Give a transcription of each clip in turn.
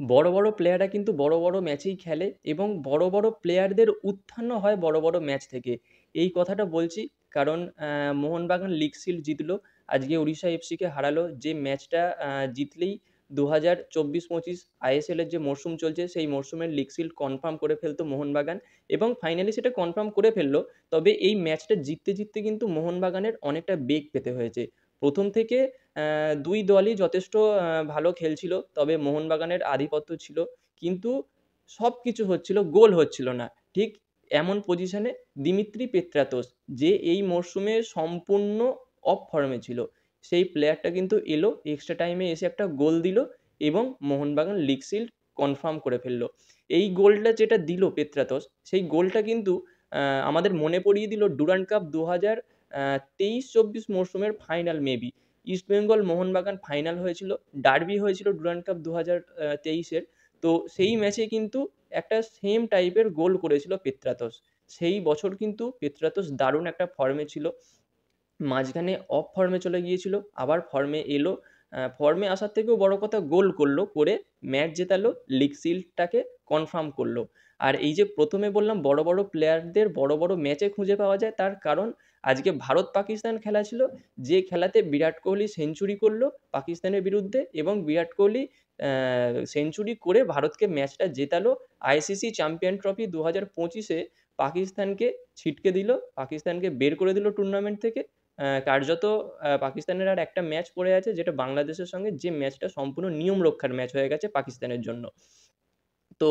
বড়, বড় প্লেয়াররা কিন্তু বড়, বড় ম্যাচেই খেলে এবং বড়, বড় প্লেয়ারদের উত্থানও হয় বড়, বড় ম্যাচ থেকে। এই কথাটা বলছি কারণ মোহনবাগান লিগ শিল্ড জিতলো। আজকে ওড়িশা এফসিকে হারালো। যে ম্যাচটা জিতলেই ২০২৪-২৫ আইএসএলের যে মরশুম চলছে সেই মরশুমের লিগ শিল্ড কনফার্ম করে ফেলতো মোহনবাগান এবং ফাইনালি সেটা কনফার্ম করে ফেললো। তবে এই ম্যাচটা জিততে, জিততে কিন্তু মোহনবাগানের অনেকটা বেগ পেতে হয়েছে। ১ম থেকে ২ দলই যথেষ্ট ভালো খেলছিল। তবে মোহনবাগানের আধিপত্য ছিল। কিন্তু সবকিছু হচ্ছিল, গোল হচ্ছিল না। ঠিক এমন পজিশনে দিমিত্রি পেত্রাতোস যে এই মরশুমে সম্পূর্ণ অফ ফর্মে ছিল। সেই প্লেয়ারটা কিন্তু এলো, এক্সট্রা টাইমে এসে একটা গোল দিল এবং মোহনবাগান লিগ শিল্ড কনফার্ম করে ফেলল। এই গোলটা যেটা দিল পেত্রাতোস, সেই গোলটা কিন্তু আমাদের মনে পড়িয়ে দিল ডুরান্ড কাপ ২০২৩-২৪ মরশুমের final maybe. East Bengal Mohun Bagan final হয়েছিল, ডার্বি হয়েছিল ডুরান্ড কাপ ২০২৩-এর। তো সেই ম্যাচে কিন্তু একটা সেম টাইপের গোল করেছিল পেত্রাতোস। সেই বছর কিন্তু পেত্রাতোস দারুণ একটা ফর্মে ছিল। মাঝখানে অফ ফর্মে চলে গিয়েছিল, আবার ফর্মে এলো। ফর্মে আসার থেকেও বড় কথা গোল করলো, করে ম্যাচ জেতালো, লিগ শিল্ডটাকে কনফার্ম করলো। আর এই যে প্রথমে বললাম বড় বড় প্লেয়ারদের বড় বড় ম্যাচে খুঁজে পাওয়া যায়, তার কারণ আজকে ভারত পাকিস্তান খেলা ছিল, যে খেলাতে বিরাট কোহলি সেঞ্চুরি করলো পাকিস্তানের বিরুদ্ধে এবং বিরাট কোহলি সেঞ্চুরি করে ভারতকে ম্যাচটা জেতালো। আইসিসি চ্যাম্পিয়ন ট্রফি ২০২৫-এ পাকিস্তানকে ছিটকে দিল, পাকিস্তানকে বের করে দিল টুর্নামেন্ট থেকে। কার্যত পাকিস্তানের আর একটা ম্যাচ পড়ে আছে যেটা বাংলাদেশের সঙ্গে, যে ম্যাচটা সম্পূর্ণ নিয়ম রক্ষার ম্যাচ হয়ে গেছে পাকিস্তানের জন্য। তো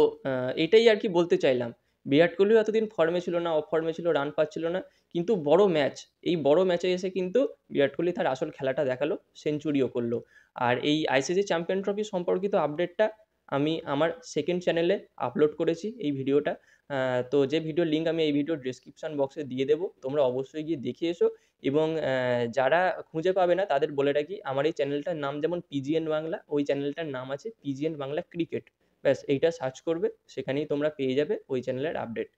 এটাই আর কি বলতে চাইলাম। বিরাট কোহলিও এতদিন ফর্মে ছিল না, অফ ফর্মে ছিল, রান পাচ্ছিল না। কিন্তু বড় ম্যাচ, এই বড় ম্যাচে এসে কিন্তু বিরাট কোহলি তার আসল খেলাটা দেখালো, সেঞ্চুরিও করলো। আর এই আইসিসি চ্যাম্পিয়ন ট্রফি সম্পর্কিত আপডেটটা আমি আমার সেকেন্ড চ্যানেলে আপলোড করেছি এই ভিডিওটা। তো যে ভিডিওর লিঙ্ক আমি এই ভিডিওর ডেসক্রিপশন বক্সে দিয়ে দেবো। তোমরা অবশ্যই গিয়ে দেখে এসো এবং যারা খুঁজে পাবে না তাদের বলে রাখি, আমার এই চ্যানেলটার নাম যেমন পিজিএন বাংলা, ওই চ্যানেলটার নাম আছে পিজিএন বাংলা ক্রিকেট। ব্যাস এইটা সার্চ করবে, সেখানেই তোমরা পেয়ে যাবে ওই চ্যানেলের আপডেট।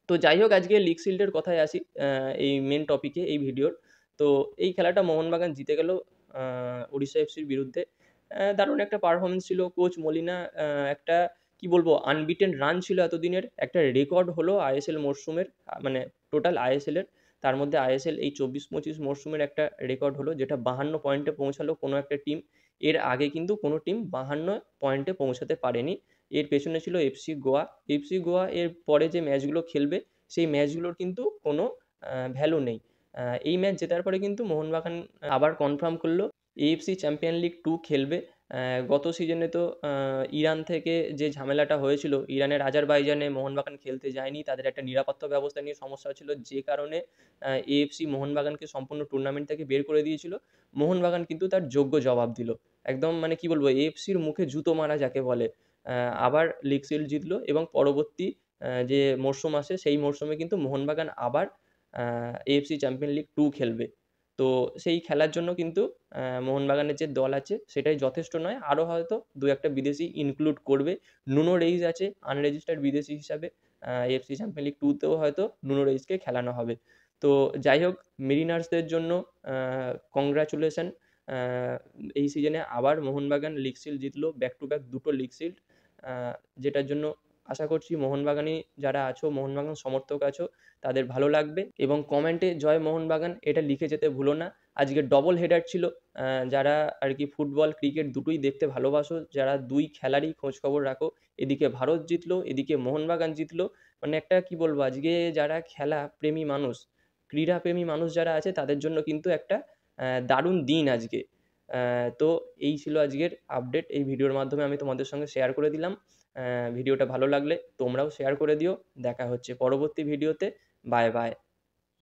তো যাই হোক, আজকে লিগ শিল্ডের কথায় আসি, এই মেন টপিকে এই ভিডিওর। তো এই খেলাটা মোহনবাগান জিতে গেল ওড়িশা এফসির বিরুদ্ধে। দারুণ একটা পারফরমেন্স ছিল। কোচ মলিনা একটা কি বলবো আনবিটেন রান ছিল এতদিনের, একটা রেকর্ড হলো আইএসএল মরশুমের, মানে টোটাল আইএসএলের। তার মধ্যে আইএসএল এই ২৪-২৫ মরশুমের একটা রেকর্ড হলো, যেটা ৫২ পয়েন্টে পৌঁছালো কোনো একটা টিম। এর আগে কিন্তু কোনো টিম ৫২ পয়েন্টে পৌঁছাতে পারেনি। এর পেছনে ছিল এফসি গোয়া। এফসি গোয়া এর পরে যে ম্যাচগুলো খেলবে সেই ম্যাচগুলোর কিন্তু কোনো ভ্যালু নেই। এই ম্যাচ জেতার পরে কিন্তু মোহনবাগান আবার কনফার্ম করলো এএফসি চ্যাম্পিয়ন লিগ 2 খেলবে। গত সিজনে তো ইরান থেকে যে ঝামেলাটা হয়েছিল, ইরানের আজারবাইজানে মোহনবাগান খেলতে যায়নি। তাদের একটা নিরাপত্তা ব্যবস্থা নিয়ে সমস্যা ছিল, যে কারণে এএফসি মোহনবাগানকে সম্পূর্ণ টুর্নামেন্ট থেকে বের করে দিয়েছিল। মোহনবাগান কিন্তু তার যোগ্য জবাব দিল। একদম মানে কি বলবো, এএফসির মুখে জুতো মারা যাকে বলে। আবার লিগ শিল্ড জিতলো এবং পরবর্তী যে মরশুম আসে সেই মরশুমে কিন্তু মোহনবাগান আবার এএফসি চ্যাম্পিয়ন লিগ 2 খেলবে। তো সেই খেলার জন্য কিন্তু মোহনবাগানের যে দল আছে সেটাই যথেষ্ট নয়, আরও হয়তো ২-১ টা বিদেশি ইনক্লুড করবে। নুনো রেইস আছে আনরেজিস্টার্ড বিদেশি হিসাবে। এএফসি চ্যাম্পিয়ন লিগ 2 তেও হয়তো নুনো রেইসকে খেলানো হবে। তো যাই হোক, মেরিনার্সদের জন্য কংগ্রাচুলেশন। আ এই সিজনে আবার মোহনবাগান লিগ শিল্ড জিতলো, ব্যাক টু ব্যাক ২ টো লিগ শিল্ড। আ যেটার জন্য আশা করছি মোহনবাগানি যারা আছো, মোহনবাগান সমর্থক আছো, তাদের ভালো লাগবে এবং কমেন্টে জয় মোহনবাগান এটা লিখে যেতে ভুলো না। আজকে ডবল হেডার ছিল। যারা আর কি ফুটবল ক্রিকেট দুটোই দেখতে ভালোবাসো, যারা ২ খেলারই খোঁজখবর রাখো, এদিকে ভারত জিতলো, এদিকে মোহনবাগান জিতলো। মানে একটা কি বলবো, আজকে যারা খেলা প্রেমী মানুষ, ক্রীড়াপ্রেমী মানুষ যারা আছে তাদের জন্য কিন্তু একটা দারুণ দিন আজকে। তো এই ছিল আজকের আপডেট। এই ভিডিওর মাধ্যমে আমি তোমাদের সঙ্গে শেয়ার করে দিলাম। ভিডিওটা ভালো লাগলে তোমরাও শেয়ার করে দিও। দেখা হচ্ছে পরবর্তী ভিডিওতে। Bye, by.